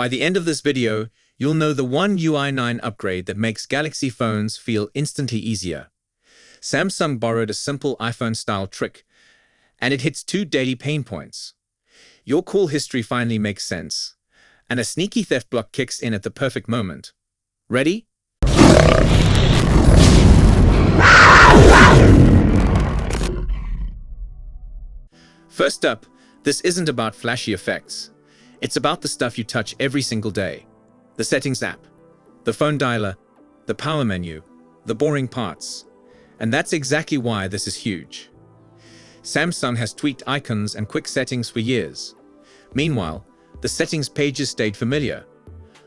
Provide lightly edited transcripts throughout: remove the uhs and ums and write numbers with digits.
By the end of this video, you'll know the One UI 9 upgrade that makes Galaxy phones feel instantly easier. Samsung borrowed a simple iPhone-style trick, and it hits two daily pain points. Your call history finally makes sense, and a sneaky theft block kicks in at the perfect moment. Ready? First up, this isn't about flashy effects. It's about the stuff you touch every single day. The Settings app, the phone dialer, the power menu, the boring parts. And that's exactly why this is huge. Samsung has tweaked icons and quick settings for years. Meanwhile, the settings pages stayed familiar.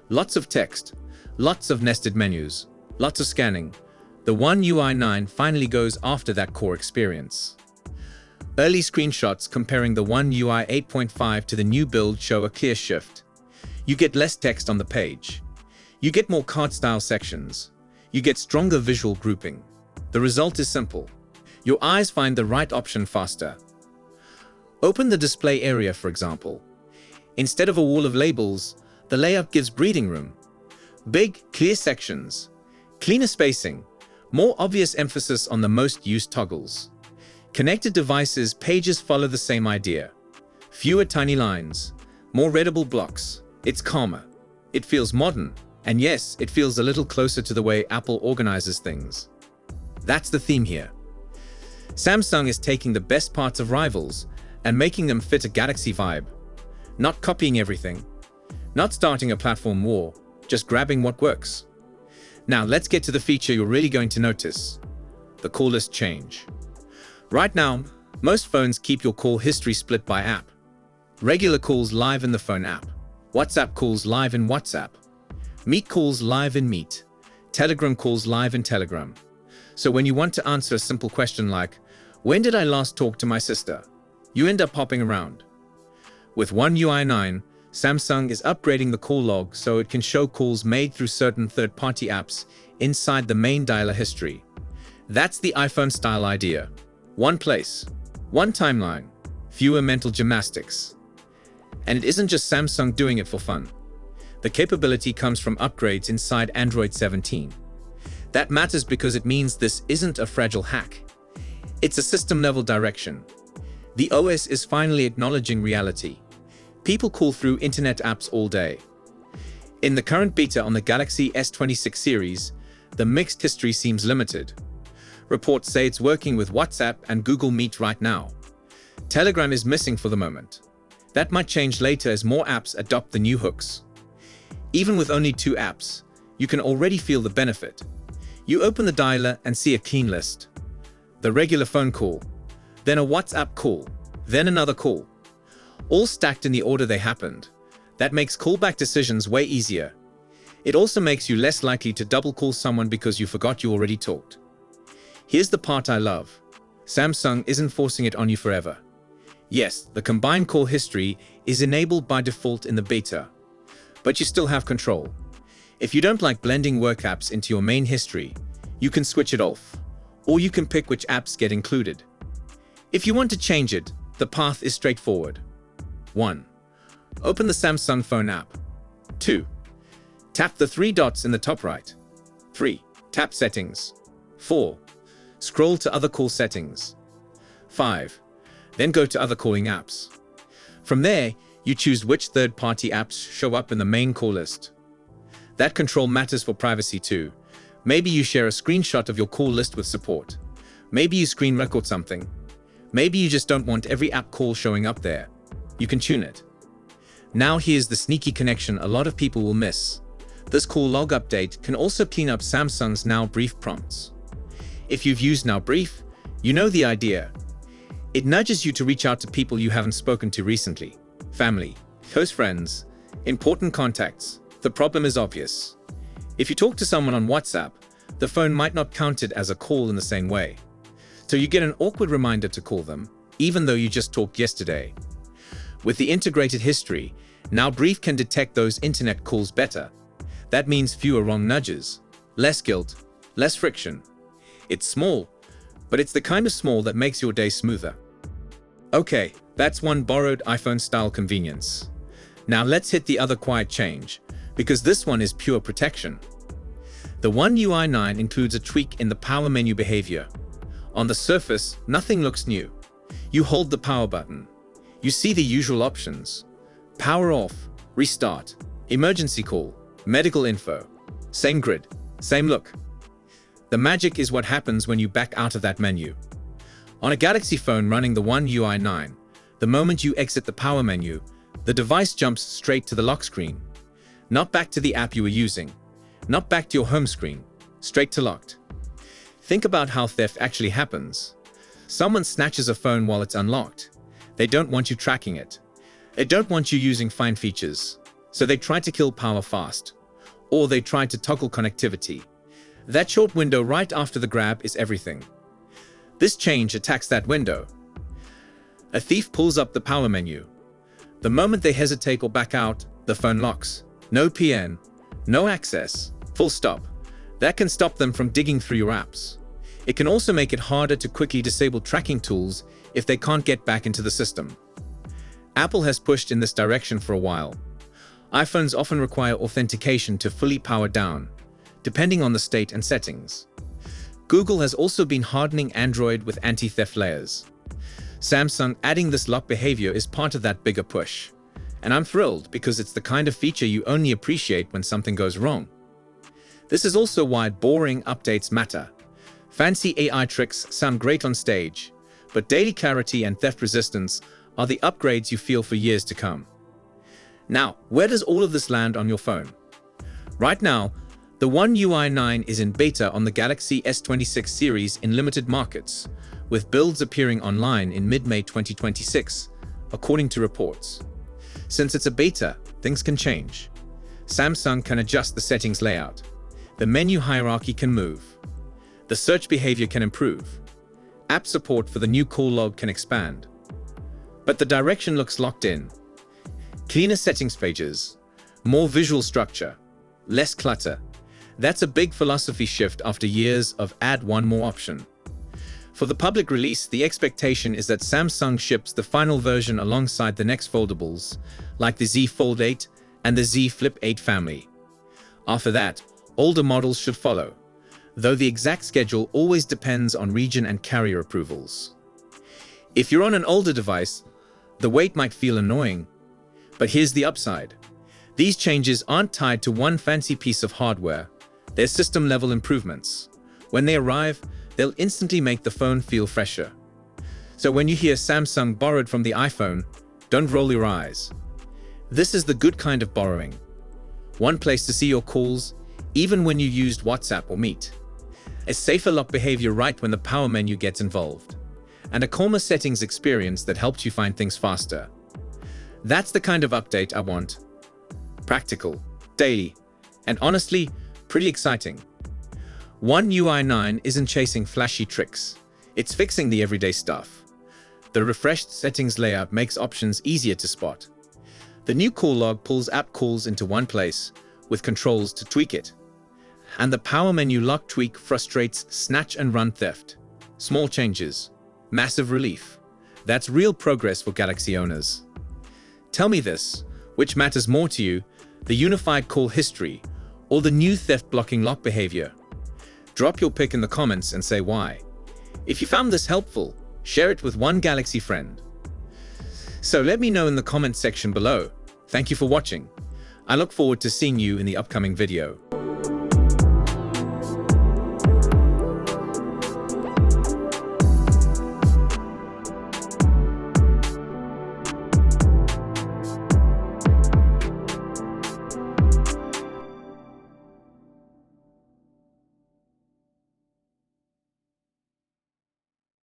Lots of text, lots of nested menus, lots of scanning. The One UI 9 finally goes after that core experience. Early screenshots comparing the One UI 8.5 to the new build show a clear shift. You get less text on the page. You get more card-style sections. You get stronger visual grouping. The result is simple. Your eyes find the right option faster. Open the display area, for example. Instead of a wall of labels, the layout gives breathing room. Big, clear sections. Cleaner spacing. More obvious emphasis on the most used toggles. Connected devices pages follow the same idea. Fewer tiny lines, more readable blocks. It's calmer. It feels modern. And yes, it feels a little closer to the way Apple organizes things. That's the theme here. Samsung is taking the best parts of rivals and making them fit a Galaxy vibe. Not copying everything. Not starting a platform war, just grabbing what works. Now let's get to the feature you're really going to notice. The call list change. Right now, most phones keep your call history split by app. Regular calls live in the phone app. WhatsApp calls live in WhatsApp. Meet calls live in Meet. Telegram calls live in Telegram. So when you want to answer a simple question like, when did I last talk to my sister? You end up hopping around. With One UI 9, Samsung is upgrading the call log so it can show calls made through certain third-party apps inside the main dialer history. That's the iPhone-style idea. One place, one timeline, fewer mental gymnastics. And it isn't just Samsung doing it for fun. The capability comes from upgrades inside Android 17. That matters because it means this isn't a fragile hack. It's a system-level direction. The OS is finally acknowledging reality. People call through internet apps all day. In the current beta on the Galaxy S26 series, the mixed history seems limited. Reports say it's working with WhatsApp and Google Meet right now. Telegram is missing for the moment. That might change later as more apps adopt the new hooks. Even with only 2 apps, you can already feel the benefit. You open the dialer and see a clean list. The regular phone call, then a WhatsApp call, then another call. All stacked in the order they happened. That makes callback decisions way easier. It also makes you less likely to double call someone because you forgot you already talked. Here's the part I love. Samsung isn't forcing it on you forever. Yes, the combined call history is enabled by default in the beta, but you still have control. If you don't like blending work apps into your main history, you can switch it off, or you can pick which apps get included. If you want to change it, the path is straightforward. 1. Open the Samsung phone app. 2. Tap the 3 dots in the top right. 3. Tap Settings. 4. Scroll to Other Call Settings. 5. Then go to Other Calling Apps. From there, you choose which third-party apps show up in the main call list. That control matters for privacy too. Maybe you share a screenshot of your call list with support. Maybe you screen record something. Maybe you just don't want every app call showing up there. You can tune it. Now here's the sneaky connection a lot of people will miss. This call log update can also clean up Samsung's Now Brief prompts. If you've used Now Brief, you know the idea. It nudges you to reach out to people you haven't spoken to recently. Family, close friends, important contacts. The problem is obvious. If you talk to someone on WhatsApp, the phone might not count it as a call in the same way. So you get an awkward reminder to call them, even though you just talked yesterday. With the integrated history, Now Brief can detect those internet calls better. That means fewer wrong nudges, less guilt, less friction. It's small, but it's the kind of small that makes your day smoother. Okay, that's one borrowed iPhone-style convenience. Now let's hit the other quiet change, because this one is pure protection. The One UI 9 includes a tweak in the power menu behavior. On the surface, nothing looks new. You hold the power button. You see the usual options: power off, restart, emergency call, medical info. Same grid, same look. The magic is what happens when you back out of that menu. On a Galaxy phone running the One UI 9, the moment you exit the power menu, the device jumps straight to the lock screen. Not back to the app you were using, not back to your home screen, straight to locked. Think about how theft actually happens. Someone snatches a phone while it's unlocked. They don't want you tracking it. They don't want you using fine features. So they try to kill power fast. Or they try to toggle connectivity. That short window right after the grab is everything. This change attacks that window. A thief pulls up the power menu. The moment they hesitate or back out, the phone locks. No PN, no access, full stop. That can stop them from digging through your apps. It can also make it harder to quickly disable tracking tools if they can't get back into the system. Apple has pushed in this direction for a while. iPhones often require authentication to fully power down, depending on the state and settings. Google has also been hardening Android with anti-theft layers. Samsung adding this lock behavior is part of that bigger push. And I'm thrilled because it's the kind of feature you only appreciate when something goes wrong. This is also why boring updates matter. Fancy AI tricks sound great on stage, but daily clarity and theft resistance are the upgrades you feel for years to come. Now, where does all of this land on your phone? Right now, the One UI 9 is in beta on the Galaxy S26 series in limited markets, with builds appearing online in mid-May 2026, according to reports. Since it's a beta, things can change. Samsung can adjust the settings layout. The menu hierarchy can move. The search behavior can improve. App support for the new call log can expand. But the direction looks locked in. Cleaner settings pages, more visual structure, less clutter. That's a big philosophy shift after years of add one more option. For the public release, the expectation is that Samsung ships the final version alongside the next foldables, like the Z Fold 8 and the Z Flip 8 family. After that, older models should follow, though the exact schedule always depends on region and carrier approvals. If you're on an older device, the wait might feel annoying. But here's the upside. These changes aren't tied to one fancy piece of hardware. They're system-level improvements. When they arrive, they'll instantly make the phone feel fresher. So when you hear Samsung borrowed from the iPhone, don't roll your eyes. This is the good kind of borrowing. One place to see your calls, even when you used WhatsApp or Meet. A safer lock behavior right when the power menu gets involved. And a calmer settings experience that helps you find things faster. That's the kind of update I want. Practical, daily, and honestly, pretty exciting. One UI 9 isn't chasing flashy tricks. It's fixing the everyday stuff. The refreshed settings layout makes options easier to spot. The new call log pulls app calls into one place, with controls to tweak it. And the power menu lock tweak frustrates snatch-and-run theft. Small changes, massive relief. That's real progress for Galaxy owners. Tell me this, which matters more to you, the unified call history or the new theft-blocking lock behavior? Drop your pick in the comments and say why. If you found this helpful, share it with one Galaxy friend. So let me know in the comment section below. Thank you for watching. I look forward to seeing you in the upcoming video.